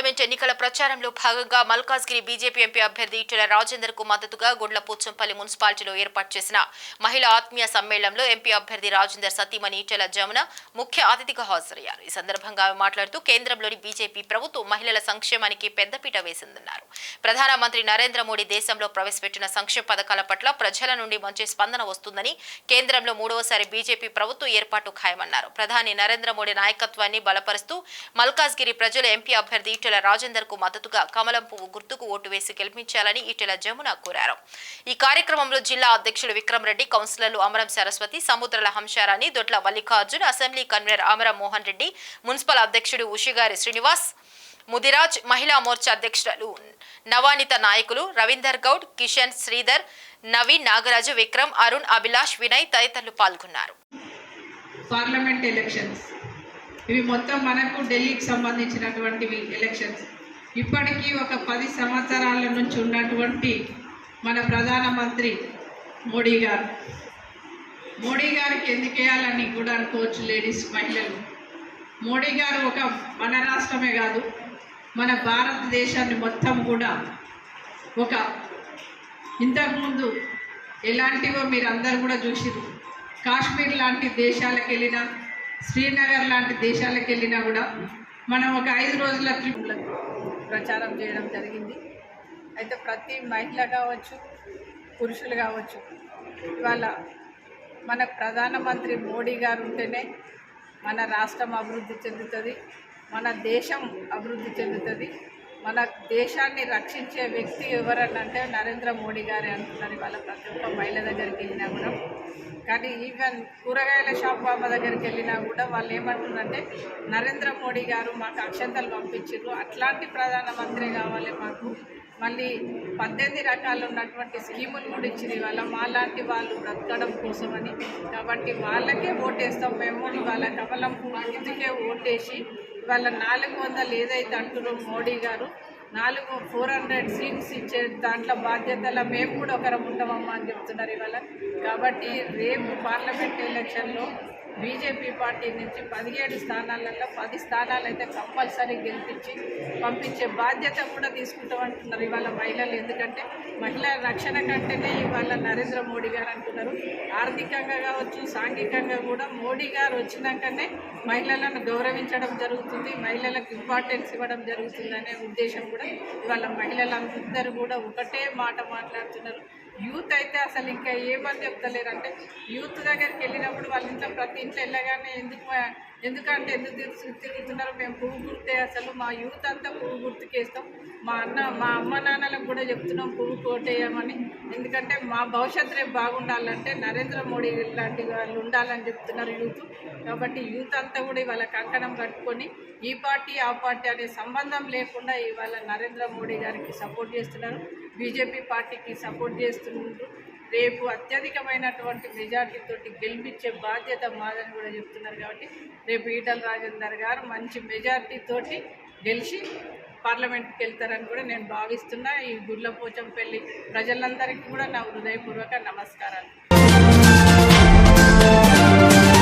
Parliament ఎన్నికల ప్రచారంలో భాగంగా మల్కాజ్గిరి బీజేపీ ఎంపీ అభ్యర్థి ఈటెల రాజేందర్ కు మద్దతుగా గుండ్లపోచంపల్లి మున్సిపాలిటీలో ఏర్పాటు చేసిన మహిళా ఆత్మీయ సమ్మేళనంలో ఎంపీ అభ్యర్థి రాజేందర్ సతీమణి ఈటెల జమున ముఖ్య అతిథిగా హాజరయ్యారు. ఈ సందర్భంగా ఆమె మాట్లాడుతూ కేంద్రంలోని బీజేపీ ప్రభుత్వం మహిళల సంక్షేమానికి పెద్దపీట వేసిందన్నారు. ప్రధానమంత్రి నరేంద్ర మోడీ దేశంలో ప్రవేశపెట్టిన సంక్షేమ పథకాల పట్ల ప్రజల నుండి మంచి స్పందన వస్తుందని, కేంద్రంలో మూడవసారి బీజేపీ ప్రభుత్వం ఏర్పాటు ఖాయమన్నారు. ప్రధాని నరేంద్ర మోడీ నాయకత్వాన్ని బలపరుస్తూ మల్కాజ్గిరి ప్రజలు ఎంపీ అభ్యర్థి ఈటెల రాజేందర్ కు మద్దతుగా కమలం పువ్వు గుర్తుకు ఓటు వేసి గెలిపించాలని ఈటెల జమున కోరారు. ఈ కార్యక్రమంలో జిల్లా అధ్యక్షుడు విక్రమ్ రెడ్డి, కౌన్సిలర్లు Amaram Saraswati, Samudrala Hamsarani, Dodla Mallikarjun, assembly convener Amaram Mohan Reddy, municipal అధ్యక్షుడు ఉషిగారి శ్రీనివాస్, ముదిరాజ్, మహిళా మోర్చా అధ్యక్షులు నవానిత నాయకులు రవీందర్ గౌడ్, కిషన్, శ్రీధర్, నవీన్, నాగరాజు, విక్రమ్, అరుణ్, అభిలాష్, వినయ్ తదితరులు పాల్గొన్నారు. పార్లమెంట్ ఎలక్షన్స్ ఇవి మొత్తం మనకు ఢిల్లీకి సంబంధించినటువంటివి ఎలక్షన్స్. ఇప్పటికీ ఒక 10 సంవత్సరాల నుంచి ఉన్నటువంటి మన ప్రధానమంత్రి మోడీ గారికి ఎందుకు వేయాలని కూడా అనుకోవచ్చు లేడీస్, మహిళలు. మోడీ గారు ఒక మన రాష్ట్రమే కాదు, మన భారతదేశాన్ని మొత్తం కూడా ఒక ఇంతకుముందు ఎలాంటివో మీరు అందరు కూడా చూసిరు. కాశ్మీర్ లాంటి దేశాలకు వెళ్ళినా, శ్రీనగర్ లాంటి దేశాలకు వెళ్ళినా కూడా మనం ఒక 5 రోజుల ట్రిప్లకు ప్రచారం చేయడం జరిగింది. అయితే ప్రతి మహిళ కావచ్చు, పురుషులు కావచ్చు, ఇవాళ మన ప్రధానమంత్రి మోడీ గారు ఉంటేనే మన రాష్ట్రం అభివృద్ధి చెందుతుంది, మన దేశం అభివృద్ధి చెందుతుంది. మన దేశాన్ని రక్షించే వ్యక్తి ఎవరనంటే నరేంద్ర మోడీ గారే అంటున్నారు. ఇవాళ ప్రతి ఒక్క మహిళ దగ్గరికి వెళ్ళినా కూడా, కానీ ఈవెన్ కూరగాయల షాప్ బాబా దగ్గరికి వెళ్ళినా కూడా వాళ్ళు ఏమంటున్నారంటే నరేంద్ర మోడీ గారు మాకు అక్షంతలు పంపించారు, అట్లాంటి ప్రధానమంత్రి కావాలి మాకు, మళ్ళీ 18 రకాలు ఉన్నటువంటి స్కీములు కూడా ఇచ్చింది ఇవాళ మాలాంటి వాళ్ళు బ్రతకడం కోసమని. కాబట్టి వాళ్ళకే ఓటేస్తాం మేము. ఇవాళ కమలం ఇందుకే ఓటేసి ఇవాళ 400 ఏదైతే అంటున్నారో మోడీ గారు 400 సీట్స్ ఇచ్చే దాంట్లో బాధ్యతల మేము కూడా ఒకరం ఉంటామమ్మా అని చెప్తున్నారు ఇవాళ. కాబట్టి రేపు పార్లమెంట్ ఎలక్షన్లో బీజేపీ పార్టీ నుంచి 17 స్థానాలలో 10 స్థానాలు అయితే కంపల్సరీ గెలిపించి పంపించే బాధ్యత కూడా తీసుకుంటామంటున్నారు ఇవాళ మహిళలు. ఎందుకంటే మహిళల రక్షణ కంటేనే ఇవాళ నరేంద్ర మోడీ గారు అంటున్నారు. ఆర్థికంగా కావచ్చు, సాంఘికంగా కూడా మోడీ గారు వచ్చినాకనే మహిళలను గౌరవించడం జరుగుతుంది, మహిళలకు ఇంపార్టెన్స్ ఇవ్వడం జరుగుతుంది అనే ఉద్దేశం కూడా ఇవాళ మహిళలందరూ కూడా ఒకటే మాట మాట్లాడుతున్నారు. యూత్ అయితే అసలు ఇంకా ఏమని చెప్తలేరు. అంటే యూత్ దగ్గరికి వెళ్ళినప్పుడు వాళ్ళ ఇంట్లో ప్రతి ఇంట్లో వెళ్ళగానే ఎందుకు తిరుగుతున్నారు, మేము పువ్వు గుర్తే, అసలు మా యూత్ అంతా పువ్వు గుర్తుకేస్తాం, మా అమ్మ నాన్నలకు కూడా చెప్తున్నాం పువ్వు కోటేయమని. ఎందుకంటే మా భవిష్యత్తు రేపు బాగుండాలంటే నరేంద్ర మోడీ లాంటి వాళ్ళు ఉండాలని చెప్తున్నారు యూత్. కాబట్టి యూత్ అంతా కూడా ఇవాళ కంకణం కట్టుకొని ఈ పార్టీ ఆ పార్టీ అనే సంబంధం లేకుండా ఇవాళ నరేంద్ర మోడీ గారికి సపోర్ట్ చేస్తున్నారు, బీజేపీ పార్టీకి సపోర్ట్ చేస్తున్నారు. రేపు అత్యధికమైనటువంటి మెజార్టీతోటి గెలిపించే బాధ్యత మాదని కూడా చెప్తున్నారు. కాబట్టి రేపు ఈటెల రాజేందర్ గారు మంచి మెజార్టీతోటి గెలిచి పార్లమెంట్కి వెళ్తారని కూడా నేను భావిస్తున్నా. ఈ గుండ్లపోచంపల్లి ప్రజలందరికీ కూడా నా హృదయపూర్వక నమస్కారాలు.